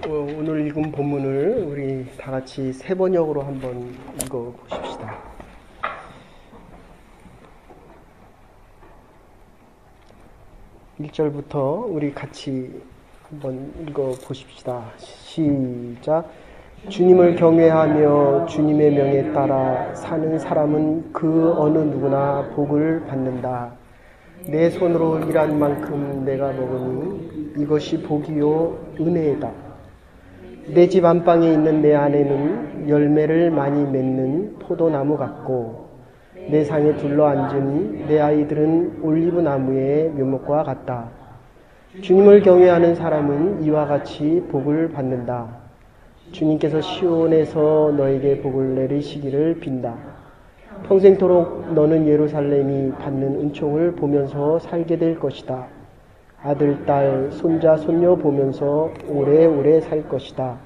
오늘 읽은 본문을 우리 다 같이 세 번역으로 한번 읽어 보십시다. (1절부터) 우리 같이 한번 읽어 보십시다. 시작. 주님을 경외하며 주님의 명에 따라 사는 사람은 그 어느 누구나 복을 받는다. 내 손으로 일한 만큼 내가 먹으니 이것이 복이요 은혜이다. 내 집 안방에 있는 내 아내는 열매를 많이 맺는 포도나무 같고 내 상에 둘러앉은 내 아이들은 올리브 나무의 묘목과 같다. 주님을 경외하는 사람은 이와 같이 복을 받는다. 주님께서 시온에서 너에게 복을 내리시기를 빈다. 평생토록 너는 예루살렘이 받는 은총을 보면서 살게 될 것이다. 아들, 딸, 손자, 손녀 보면서 오래오래 살 것이다.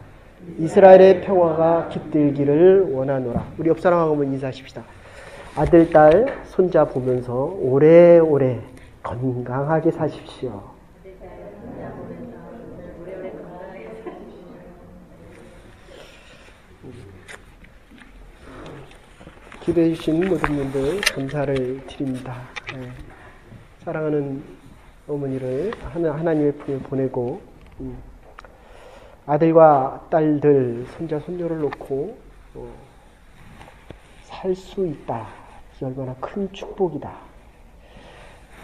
이스라엘의 평화가 깃들기를 원하노라. 우리 옆 사람하고 한번 인사하십시다. 아들, 딸, 손자 보면서 오래오래 건강하게 사십시오. 기도해 주신 모든 분들 감사를 드립니다. 사랑하는 어머니를 하나님의 품에 보내고 아들과 딸들, 손자, 손녀를 놓고 살 수 있다. 이게 얼마나 큰 축복이다.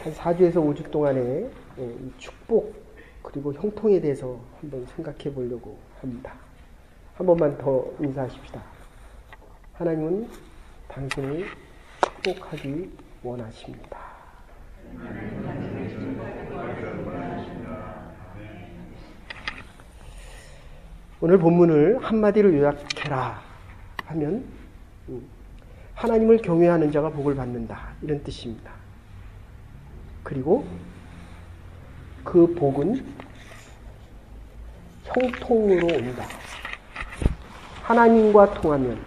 한 4주에서 5주 동안의 이 축복 그리고 형통에 대해서 한번 생각해 보려고 합니다. 한 번만 더 인사하십시다. 하나님은 당신을 축복하기 원하십니다. 오늘 본문을 한마디로 요약해라 하면 하나님을 경외하는 자가 복을 받는다 이런 뜻입니다. 그리고 그 복은 형통으로 온다. 하나님과 통하면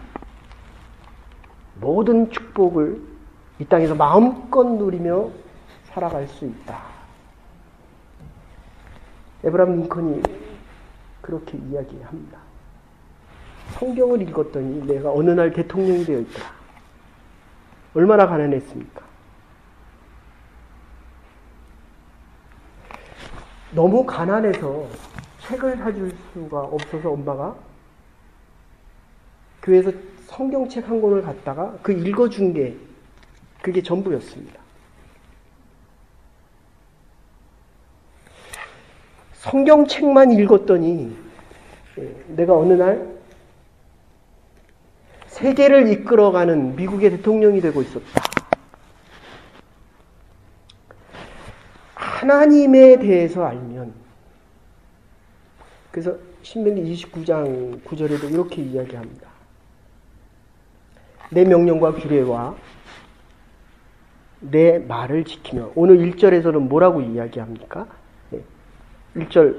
모든 축복을 이 땅에서 마음껏 누리며 살아갈 수 있다. 에브라함 링컨이 그렇게 이야기합니다. 성경을 읽었더니 내가 어느 날 대통령이 되어 있더라. 얼마나 가난했습니까? 너무 가난해서 책을 사줄 수가 없어서 엄마가 교회에서 성경책 한 권을 갖다가 그 읽어준 게 그게 전부였습니다. 성경책만 읽었더니 내가 어느 날 세계를 이끌어가는 미국의 대통령이 되고 있었다. 하나님에 대해서 알면, 그래서 신명기 29장 9절에도 이렇게 이야기합니다. 내 명령과 규례와 내 말을 지키며, 오늘 1절에서는 뭐라고 이야기합니까? 1절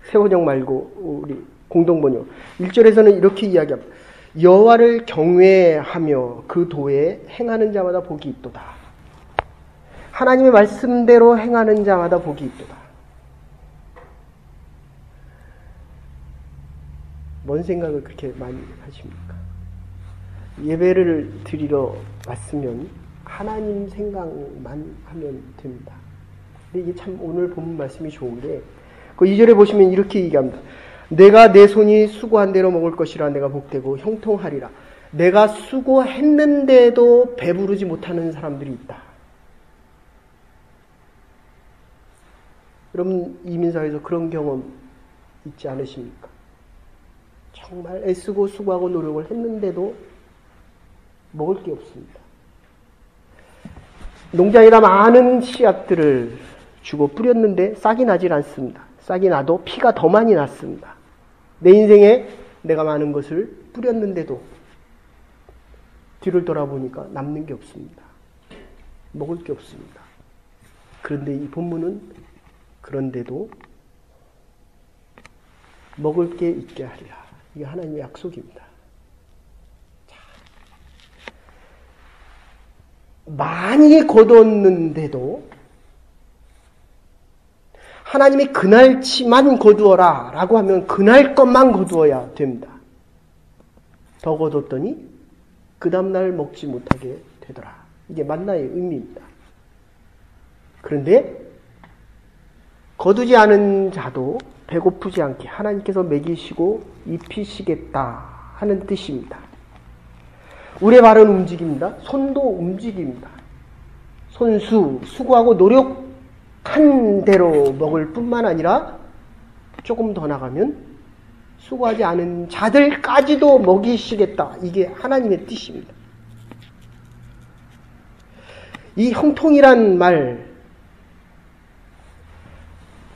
세번역 말고 우리 공동번역 1절에서는 이렇게 이야기합니다. 여호와를 경외하며 그 도에 행하는 자마다 복이 있도다. 하나님의 말씀대로 행하는 자마다 복이 있도다. 뭔 생각을 그렇게 많이 하십니까? 예배를 드리러 왔으면 하나님 생각만 하면 됩니다. 근데 이게 참 오늘 본문 말씀이 좋은 게, 그 2절에 보시면 이렇게 얘기합니다. 내가 내 손이 수고한 대로 먹을 것이라 내가 복되고 형통하리라. 내가 수고했는데도 배부르지 못하는 사람들이 있다. 여러분 이민사회에서 그런 경험 있지 않으십니까? 정말 애쓰고 수고하고 노력을 했는데도 먹을 게 없습니다. 농장에다 많은 씨앗들을 주고 뿌렸는데 싹이 나질 않습니다. 싹이 나도 피가 더 많이 났습니다. 내 인생에 내가 많은 것을 뿌렸는데도 뒤를 돌아보니까 남는 게 없습니다. 먹을 게 없습니다. 그런데 이 본문은 그런데도 먹을 게 있게 하리라. 이게 하나님의 약속입니다. 자, 많이 거뒀는데도 하나님이 그날치만 거두어라 라고 하면 그날 것만 거두어야 됩니다. 더 거뒀더니 그 다음날 먹지 못하게 되더라. 이게 만나의 의미입니다. 그런데 거두지 않은 자도 배고프지 않게 하나님께서 먹이시고 입히시겠다 하는 뜻입니다. 우리의 발은 움직입니다. 손도 움직입니다. 수고하고 노력한 대로 먹을 뿐만 아니라 조금 더 나가면 수고하지 않은 자들까지도 먹이시겠다. 이게 하나님의 뜻입니다. 이 형통이란 말,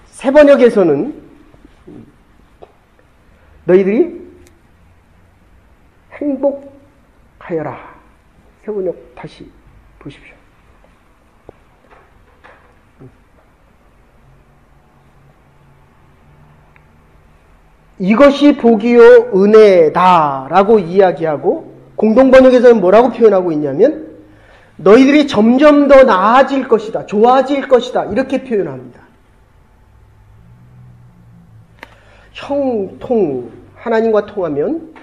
새번역에서는 너희들이 행복하여라. 새번역 다시 보십시오. 이것이 복이요 은혜다라고 이야기하고 공동번역에서는 뭐라고 표현하고 있냐면 너희들이 점점 더 나아질 것이다. 좋아질 것이다. 이렇게 표현합니다. 형통, 하나님과 통하면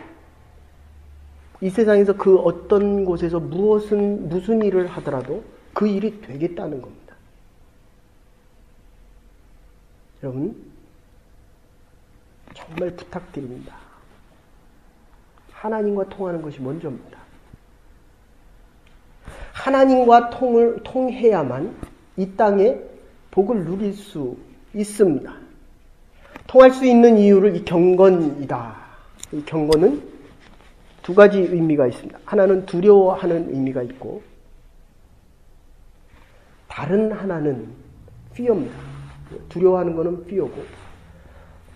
이 세상에서 그 어떤 곳에서 무슨 일을 하더라도 그 일이 되겠다는 겁니다. 여러분, 정말 부탁드립니다. 하나님과 통하는 것이 먼저입니다. 하나님과 통해야만 이 땅에 복을 누릴 수 있습니다. 통할 수 있는 이유를 이 경건이다. 이 경건은 두 가지 의미가 있습니다. 하나는 두려워하는 의미가 있고 다른 하나는 fear입니다. 두려워하는 것은 fear고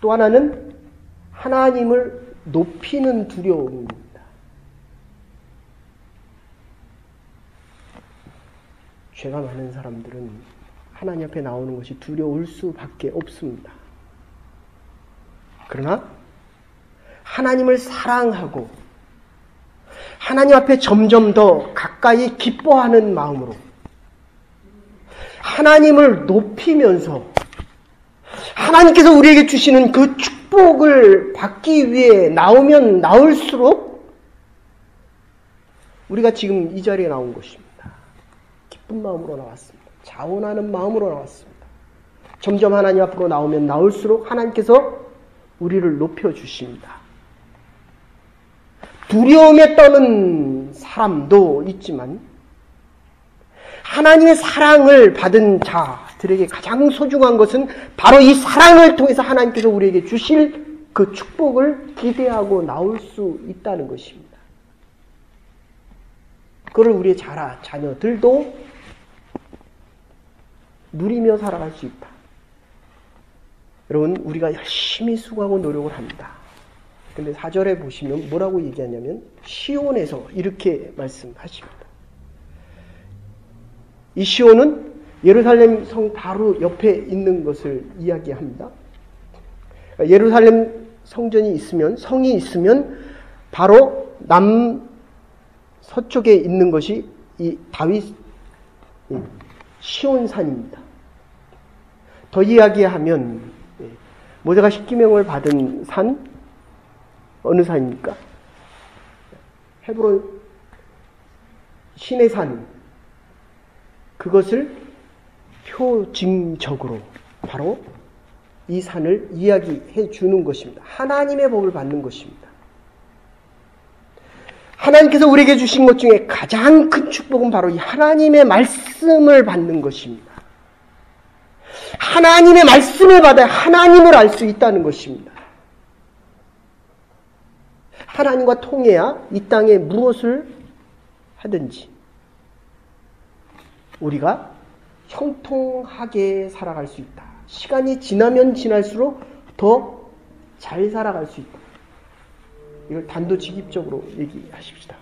또 하나는 하나님을 높이는 두려움입니다. 죄가 많은 사람들은 하나님 앞에 나오는 것이 두려울 수밖에 없습니다. 그러나 하나님을 사랑하고 하나님 앞에 점점 더 가까이 기뻐하는 마음으로 하나님을 높이면서 하나님께서 우리에게 주시는 그 축복을 받기 위해 나오면 나올수록 우리가 지금 이 자리에 나온 것입니다. 기쁜 마음으로 나왔습니다. 자원하는 마음으로 나왔습니다. 점점 하나님 앞으로 나오면 나올수록 하나님께서 우리를 높여주십니다. 두려움에 떠는 사람도 있지만 하나님의 사랑을 받은 자들에게 가장 소중한 것은 바로 이 사랑을 통해서 하나님께서 우리에게 주실 그 축복을 기대하고 나올 수 있다는 것입니다. 그걸 우리의 자녀들도 누리며 살아갈 수 있다. 여러분, 우리가 열심히 수고하고 노력을 합니다. 근데 4절에 보시면 뭐라고 얘기하냐면 시온에서 이렇게 말씀하십니다. 이 시온은 예루살렘 성 바로 옆에 있는 것을 이야기합니다. 예루살렘 성전이 있으면, 성이 있으면 바로 서쪽에 있는 것이 이 다윗 시온산입니다. 더 이야기하면 모세가 십계명을 받은 산 어느 산입니까? 헤브론 신의 산. 그것을 표징적으로 바로 이 산을 이야기해 주는 것입니다. 하나님의 복을 받는 것입니다. 하나님께서 우리에게 주신 것 중에 가장 큰 축복은 바로 이 하나님의 말씀을 받는 것입니다. 하나님의 말씀을 받아야 하나님을 알 수 있다는 것입니다. 하나님과 통해야 이 땅에 무엇을 하든지 우리가 형통하게 살아갈 수 있다. 시간이 지나면 지날수록 더 잘 살아갈 수 있다. 이걸 단도직입적으로 얘기하십시다.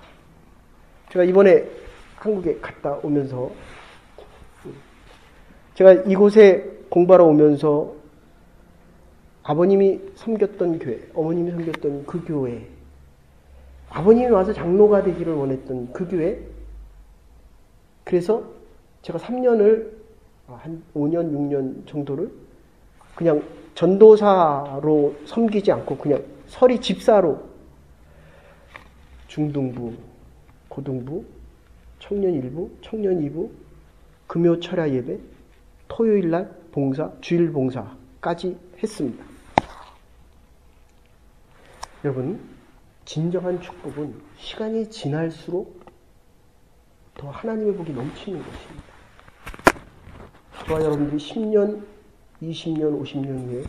제가 이번에 한국에 갔다 오면서 제가 이곳에 공부하러 오면서 아버님이 섬겼던 교회, 어머님이 섬겼던 그 교회, 아버님이 와서 장로가 되기를 원했던 그 교회, 그래서 제가 3년을 한 5년, 6년 정도를 그냥 전도사로 섬기지 않고 그냥 서리 집사로 중등부, 고등부, 청년 1부, 청년 2부, 금요 철야 예배, 토요일날 봉사, 주일 봉사까지 했습니다. 여러분, 진정한 축복은 시간이 지날수록 더 하나님의 복이 넘치는 것입니다. 저와 여러분들이 10년, 20년, 50년 후에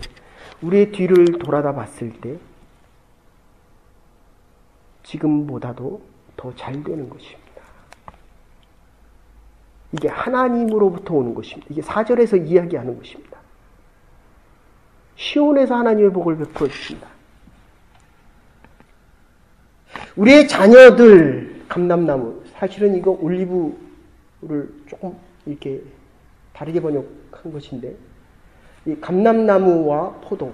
우리의 뒤를 돌아다 봤을 때 지금보다도 더 잘 되는 것입니다. 이게 하나님으로부터 오는 것입니다. 이게 4절에서 이야기하는 것입니다. 시온에서 하나님의 복을 베풀어 주신다. 우리의 자녀들, 감람나무, 사실은 이거 올리브를 조금 이렇게 다르게 번역한 것인데, 이 감람나무와 포도,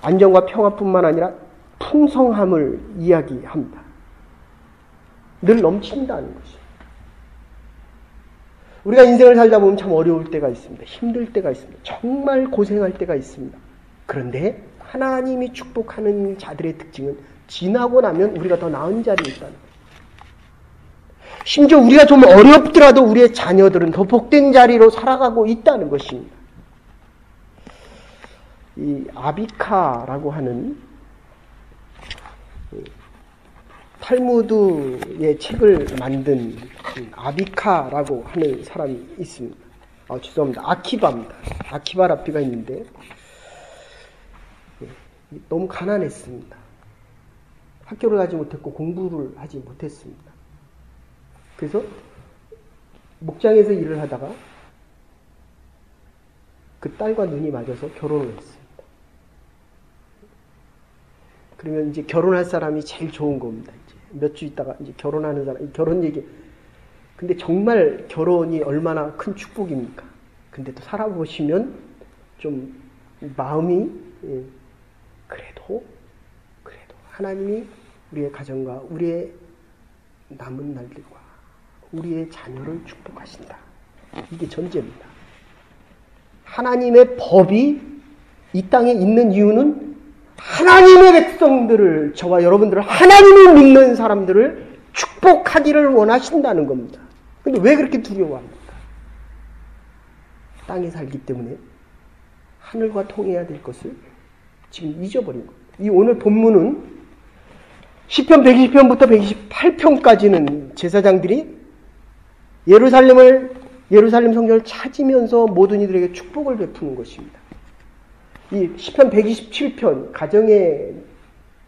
안정과 평화뿐만 아니라 풍성함을 이야기합니다. 늘 넘친다는 것이. 우리가 인생을 살다 보면 참 어려울 때가 있습니다. 힘들 때가 있습니다. 정말 고생할 때가 있습니다. 그런데 하나님이 축복하는 자들의 특징은 지나고 나면 우리가 더 나은 자리에 있다는 거예요. 심지어 우리가 좀 어렵더라도 우리의 자녀들은 더 복된 자리로 살아가고 있다는 것입니다. 이 아비카라고 하는 탈무드의 책을 만든 아비카라고 하는 사람이 있습니다. 죄송합니다. 아키바입니다. 아키바 라피가 있는데 너무 가난했습니다. 학교를 가지 못했고 공부를 하지 못했습니다. 그래서 목장에서 일을 하다가 그 딸과 눈이 맞아서 결혼을 했습니다. 그러면 이제 결혼할 사람이 제일 좋은 겁니다. 이제 몇 주 있다가 이제 결혼하는 사람, 결혼 얘기. 근데 정말 결혼이 얼마나 큰 축복입니까? 근데 또 살아보시면 좀 마음이 그래도 하나님이 우리의 가정과 우리의 남은 날들과 우리의 자녀를 축복하신다. 이게 전제입니다. 하나님의 법이 이 땅에 있는 이유는 하나님의 백성들을, 저와 여러분들을, 하나님을 믿는 사람들을 축복하기를 원하신다는 겁니다. 근데 왜 그렇게 두려워합니까? 땅에 살기 때문에 하늘과 통해야 될 것을 지금 잊어버린 겁니다. 이 오늘 본문은 시편 120편부터 128편까지는 제사장들이 예루살렘 성전을 찾으면서 모든 이들에게 축복을 베푸는 것입니다. 이 시편 127편, 가정의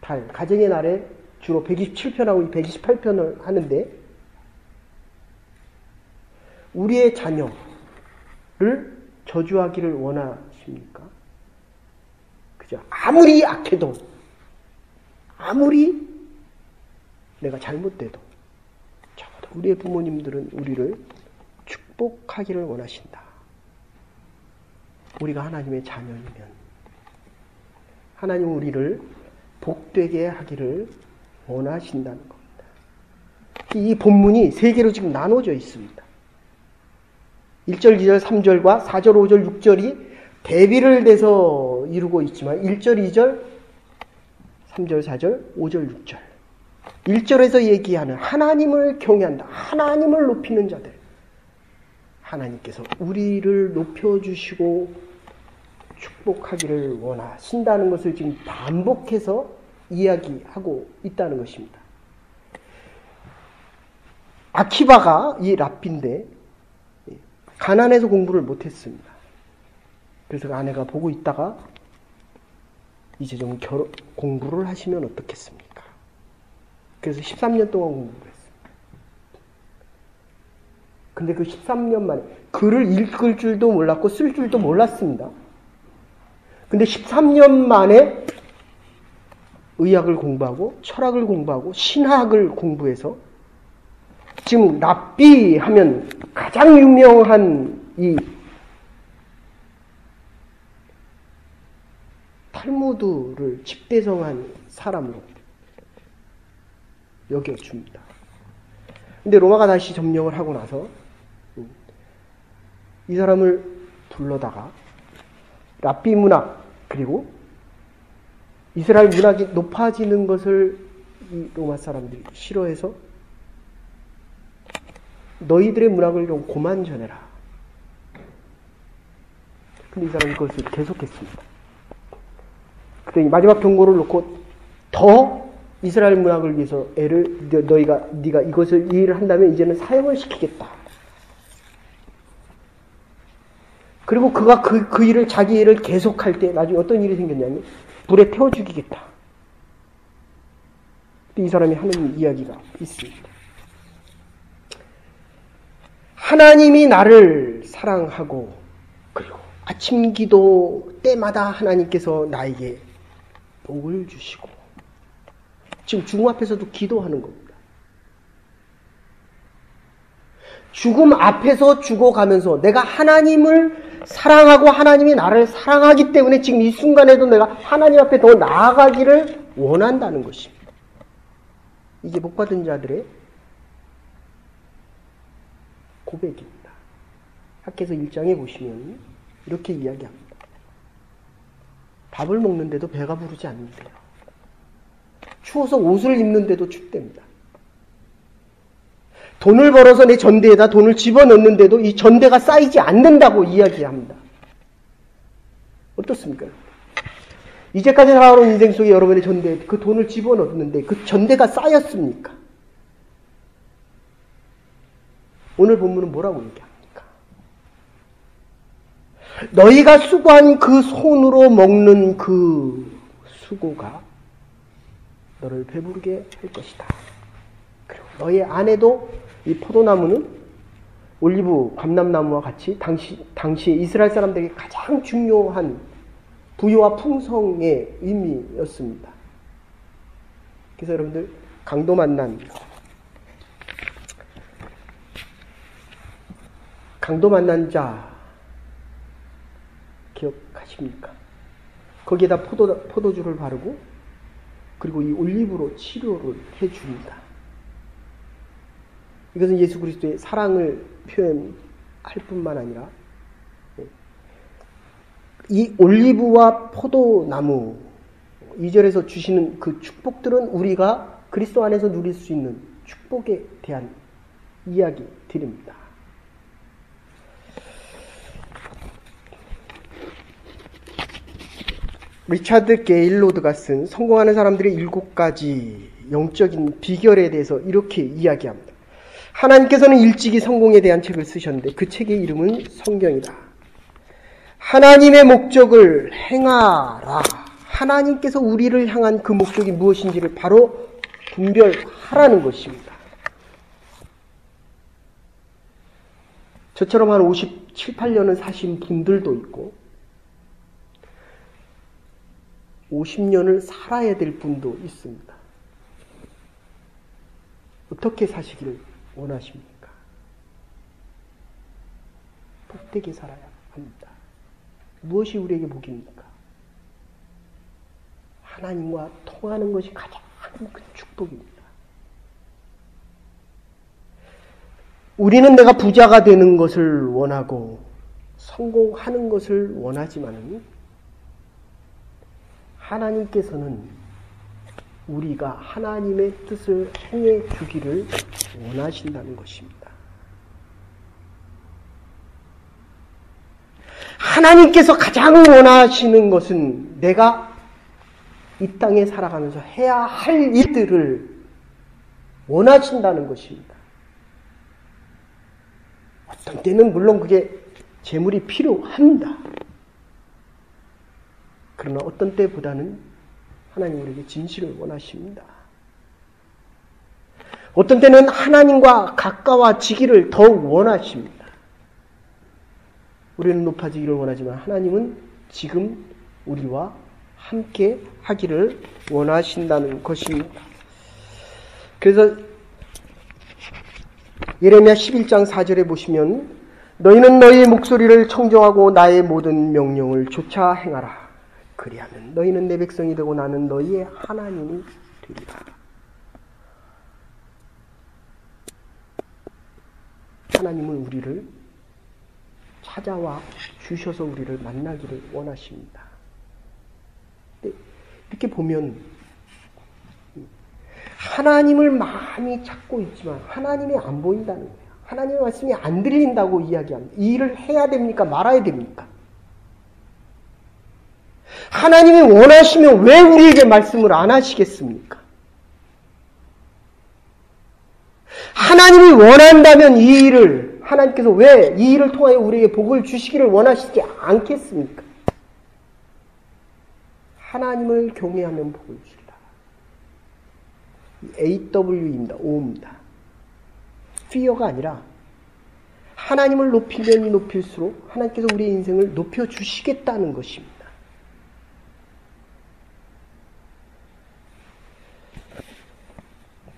달, 가정의 날에 주로 127편하고 128편을 하는데, 우리의 자녀를 저주하기를 원하십니까? 그죠? 아무리 악해도, 아무리 내가 잘못돼도, 적어도 우리의 부모님들은 우리를 축복하기를 원하신다. 우리가 하나님의 자녀이면 하나님은 우리를 복되게 하기를 원하신다는 겁니다. 이 본문이 세 개로 지금 나눠져 있습니다. 1절, 2절, 3절과 4절, 5절, 6절이 대비를 돼서 이루고 있지만 1절, 2절, 3절, 4절, 5절, 6절 1절에서 얘기하는 하나님을 경외한다. 하나님을 높이는 자들. 하나님께서 우리를 높여주시고 축복하기를 원하신다는 것을 지금 반복해서 이야기하고 있다는 것입니다. 아키바가 이 랍비인데 가난해서 공부를 못했습니다. 그래서 그 아내가 보고 있다가 이제 좀 공부를 하시면 어떻겠습니까? 그래서 13년 동안 공부를 했습니다. 근데 그 13년 만에 글을 읽을 줄도 몰랐고 쓸 줄도 몰랐습니다. 근데 13년 만에 의학을 공부하고 철학을 공부하고 신학을 공부해서 지금 랍비 하면 가장 유명한 이 탈무드를 집대성한 사람으로 여겨줍니다. 근데 로마가 다시 점령을 하고 나서 이 사람을 불러다가 랍비 문학, 그리고 이스라엘 문학이 높아지는 것을 이 로마 사람들이 싫어해서 너희들의 문학을 좀 고만 전해라. 근데 이 사람이 그것을 계속했습니다. 그러니 마지막 경고를 놓고 더 이스라엘 문학을 위해서 네가 이것을 이해를 한다면 이제는 사형을 시키겠다. 그리고 그가 그 일을, 자기 일을 계속할 때 나중에 어떤 일이 생겼냐면 불에 태워 죽이겠다. 이 사람이 하는 이야기가 있습니다. 하나님이 나를 사랑하고, 그리고 아침 기도 때마다 하나님께서 나에게 복을 주시고, 지금 죽음 앞에서도 기도하는 겁니다. 죽음 앞에서 죽어가면서 내가 하나님을 사랑하고 하나님이 나를 사랑하기 때문에 지금 이 순간에도 내가 하나님 앞에 더 나아가기를 원한다는 것입니다. 이게 복받은 자들의 고백입니다. 학개서 1장에 보시면 이렇게 이야기합니다. 밥을 먹는데도 배가 부르지 않는데요. 추워서 옷을 입는데도 춥답니다. 돈을 벌어서 내 전대에다 돈을 집어넣는데도 이 전대가 쌓이지 않는다고 이야기합니다. 어떻습니까? 이제까지 살아온 인생 속에 여러분의 전대에 그 돈을 집어넣었는데 그 전대가 쌓였습니까? 오늘 본문은 뭐라고 얘기합니까? 너희가 수고한 그 손으로 먹는 그 수고가 너를 배부르게 할 것이다. 그리고 너의 안에도 이 포도나무는 올리브 감람나무와 같이 당시에 이스라엘 사람들에게 가장 중요한 부유와 풍성의 의미였습니다. 그래서 여러분들 강도 만난 자 기억하십니까? 거기에다 포도주를 바르고 그리고 이 올리브로 치료를 해줍니다. 이것은 예수 그리스도의 사랑을 표현할 뿐만 아니라 이 올리브와 포도나무 2절에서 주시는 그 축복들은 우리가 그리스도 안에서 누릴 수 있는 축복에 대한 이야기들입니다. 리차드 게일로드가 쓴 성공하는 사람들의 7가지 영적인 비결에 대해서 이렇게 이야기합니다. 하나님께서는 일찍이 성공에 대한 책을 쓰셨는데 그 책의 이름은 성경이다. 하나님의 목적을 행하라. 하나님께서 우리를 향한 그 목적이 무엇인지를 바로 분별하라는 것입니다. 저처럼 한 57, 8년을 사신 분들도 있고 50년을 살아야 될 분도 있습니다. 어떻게 사시기를 원하십니까? 복되게 살아야 합니다. 무엇이 우리에게 복입니까? 하나님과 통하는 것이 가장 큰 축복입니다. 우리는 내가 부자가 되는 것을 원하고 성공하는 것을 원하지만 하나님께서는 우리가 하나님의 뜻을 행해 주기를 원하신다는 것입니다. 하나님께서 가장 원하시는 것은 내가 이 땅에 살아가면서 해야 할 일들을 원하신다는 것입니다. 어떤 때는 물론 그게 재물이 필요합니다. 그러나 어떤 때보다는 하나님 우리에게 진실을 원하십니다. 어떤 때는 하나님과 가까워지기를 더욱 원하십니다. 우리는 높아지기를 원하지만 하나님은 지금 우리와 함께 하기를 원하신다는 것입니다. 그래서 예레미야 11장 4절에 보시면 너희는 너희의 목소리를 청정하고 나의 모든 명령을 조차 행하라. 그리하면 너희는 내 백성이 되고 나는 너희의 하나님이 되리라. 하나님은 우리를 찾아와 주셔서 우리를 만나기를 원하십니다. 이렇게 보면 하나님을 많이 찾고 있지만 하나님이 안 보인다는 거예요. 하나님의 말씀이 안 들린다고 이야기합니다. 이 일을 해야 됩니까? 말아야 됩니까? 하나님이 원하시면 왜 우리에게 말씀을 안 하시겠습니까? 하나님이 원한다면 이 일을 하나님께서 왜 이 일을 통하여 우리에게 복을 주시기를 원하시지 않겠습니까? 하나님을 경외하면 복을 주리라. AW입니다. O입니다. fear가 아니라 하나님을 높이면 높일수록 하나님께서 우리의 인생을 높여주시겠다는 것입니다.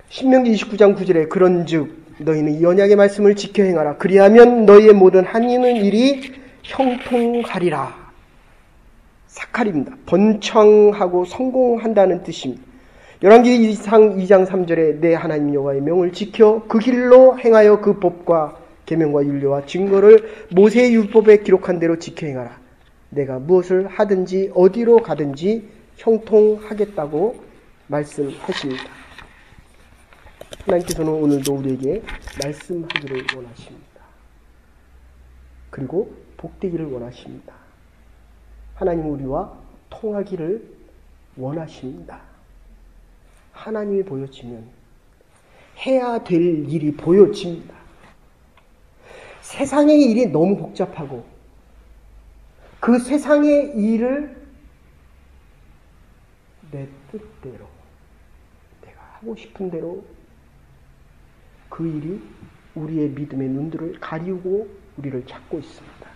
신명기 29장 9절에 그런즉 너희는 이 언약의 말씀을 지켜 행하라. 그리하면 너희의 모든 하는 일이 형통하리라. 사칼입니다. 번창하고 성공한다는 뜻입니다. 열왕기 2장 3절에 내 하나님 여호와의 명을 지켜 그 길로 행하여 그 법과 계명과 율례와 증거를 모세의 율법에 기록한 대로 지켜 행하라. 내가 무엇을 하든지 어디로 가든지 형통하겠다고 말씀하십니다. 하나님께서는 오늘도 우리에게 말씀하기를 원하십니다. 그리고 복되기를 원하십니다. 하나님은 우리와 통하기를 원하십니다. 하나님이 보여지면 해야 될 일이 보여집니다. 세상의 일이 너무 복잡하고 그 세상의 일을 내 뜻대로 내가 하고 싶은 대로 그 일이 우리의 믿음의 눈들을 가리우고 우리를 찾고 있습니다.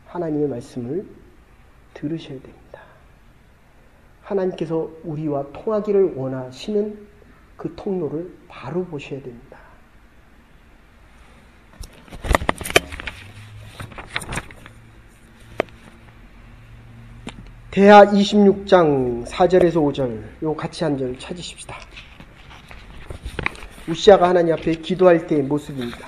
하나님의 말씀을 들으셔야 됩니다. 하나님께서 우리와 통하기를 원하시는 그 통로를 바로 보셔야 됩니다. 대하 26장 4절에서 5절 요 같이 한 절 찾으십시다. 우시아가 하나님 앞에 기도할 때의 모습입니다.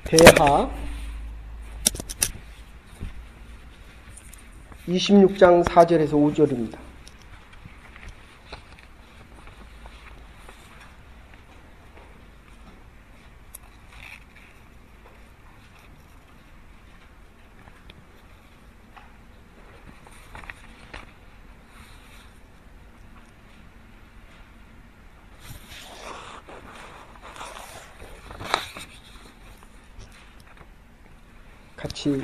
대하 26장 4절에서 5절입니다. 같이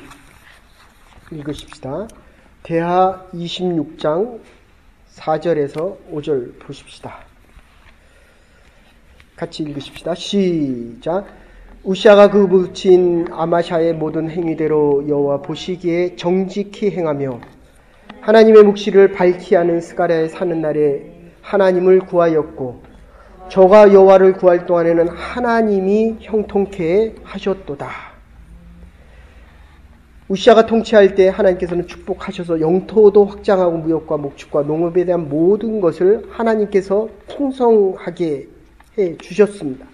읽으십시다. 대하 26장 4절에서 5절 보십시다. 같이 읽으십시다. 시작. 우시아가 그 부친 아마샤의 모든 행위대로 여호와 보시기에 정직히 행하며 하나님의 묵시를 밝히 하는 스가랴에 사는 날에 하나님을 구하였고 저가 여호와를 구할 동안에는 하나님이 형통케 하셨도다. 우시아가 통치할 때 하나님께서는 축복하셔서 영토도 확장하고 무역과 목축과 농업에 대한 모든 것을 하나님께서 풍성하게 해 주셨습니다.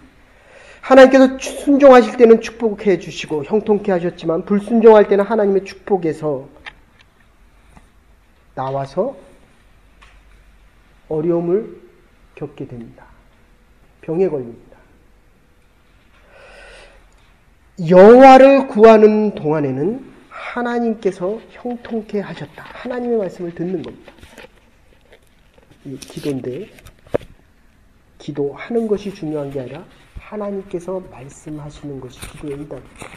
하나님께서 순종하실 때는 축복해 주시고 형통케 하셨지만 불순종할 때는 하나님의 축복에서 나와서 어려움을 겪게 됩니다. 병에 걸립니다. 여호와를 구하는 동안에는 하나님께서 형통케 하셨다. 하나님의 말씀을 듣는 겁니다. 이 기도인데 기도하는 것이 중요한 게 아니라 하나님께서 말씀하시는 것이 기도의 의답입니다.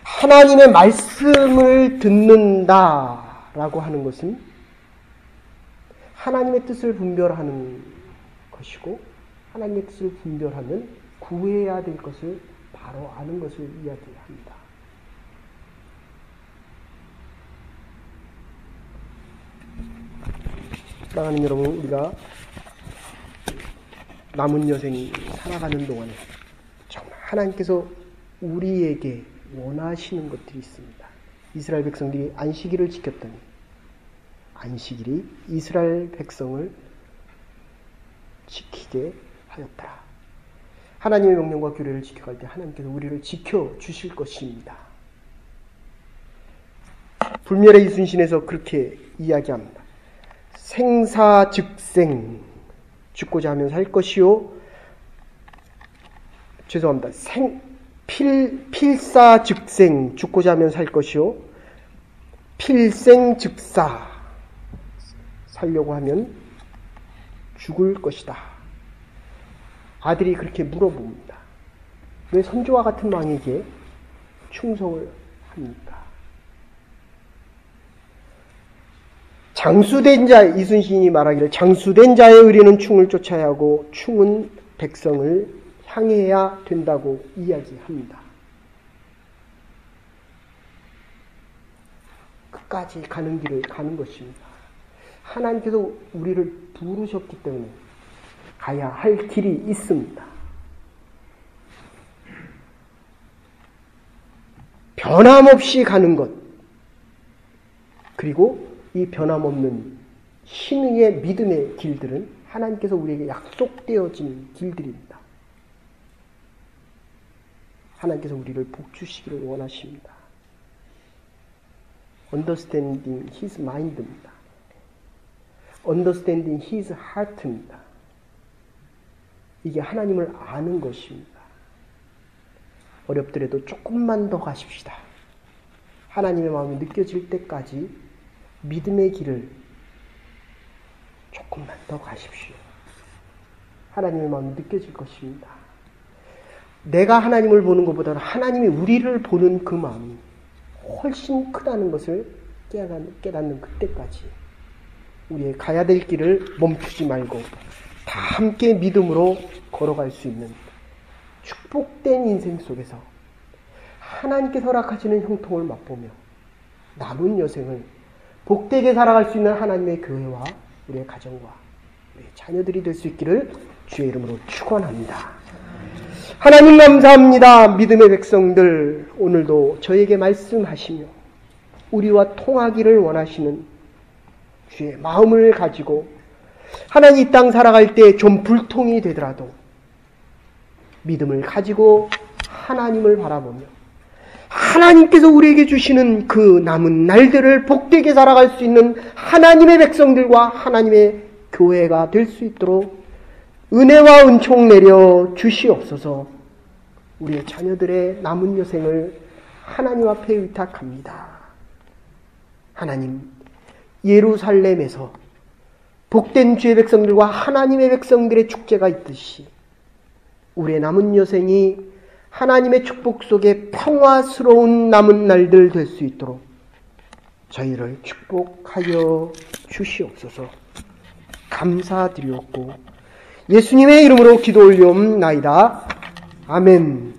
하나님의 말씀을 듣는다라고 하는 것은 하나님의 뜻을 분별하는 것이고 하나님의 뜻을 분별하면 구해야 될 것을 바로 아는 것을 이야기합니다. 사랑하는 여러분, 우리가 남은 여생 살아가는 동안에 정말 하나님께서 우리에게 원하시는 것들이 있습니다. 이스라엘 백성들이 안식일을 지켰더니 안식일이 이스라엘 백성을 지키게 하였더라. 하나님의 명령과 규례를 지켜갈 때 하나님께서 우리를 지켜주실 것입니다. 불멸의 이순신에서 그렇게 이야기합니다. 생사즉생, 죽고자 하면 살 것이요. 죄송합니다. 필사즉생, 죽고자 하면 살 것이요. 필생즉사, 살려고 하면 죽을 것이다. 아들이 그렇게 물어봅니다. 왜 선조와 같은 왕에게 충성을 합니까? 장수된 자, 이순신이 말하기를 장수된 자의 의리는 충을 쫓아야 하고 충은 백성을 향해야 된다고 이야기합니다. 끝까지 가는 길을 가는 것입니다. 하나님께서 우리를 부르셨기 때문에 가야 할 길이 있습니다. 변함없이 가는 것, 그리고 이 변함없는 신의 믿음의 길들은 하나님께서 우리에게 약속되어진 길들입니다. 하나님께서 우리를 복주시기를 원하십니다. Understanding His mind입니다. Understanding His heart입니다. 이게 하나님을 아는 것입니다. 어렵더라도 조금만 더 가십시다. 하나님의 마음이 느껴질 때까지 믿음의 길을 조금만 더 가십시오. 하나님의 마음이 느껴질 것입니다. 내가 하나님을 보는 것보다는 하나님이 우리를 보는 그 마음이 훨씬 크다는 것을 깨닫는 그때까지 우리의 가야 될 길을 멈추지 말고 다 함께 믿음으로 걸어갈 수 있는 축복된 인생 속에서 하나님께 허락하시는 형통을 맛보며 남은 여생을 복되게 살아갈 수 있는 하나님의 교회와 우리의 가정과 우리의 자녀들이 될 수 있기를 주의 이름으로 축원합니다. 하나님 감사합니다. 믿음의 백성들, 오늘도 저에게 말씀하시며 우리와 통하기를 원하시는 주의 마음을 가지고 하나님 이 땅 살아갈 때 좀 불통이 되더라도 믿음을 가지고 하나님을 바라보며 하나님께서 우리에게 주시는 그 남은 날들을 복되게 살아갈 수 있는 하나님의 백성들과 하나님의 교회가 될 수 있도록 은혜와 은총 내려 주시옵소서. 우리의 자녀들의 남은 여생을 하나님 앞에 의탁합니다. 하나님, 예루살렘에서 복된 주의 백성들과 하나님의 백성들의 축제가 있듯이 우리의 남은 여생이 하나님의 축복 속에 평화스러운 남은 날들 될 수 있도록 저희를 축복하여 주시옵소서. 감사드리옵고 예수님의 이름으로 기도 올리옵나이다. 아멘.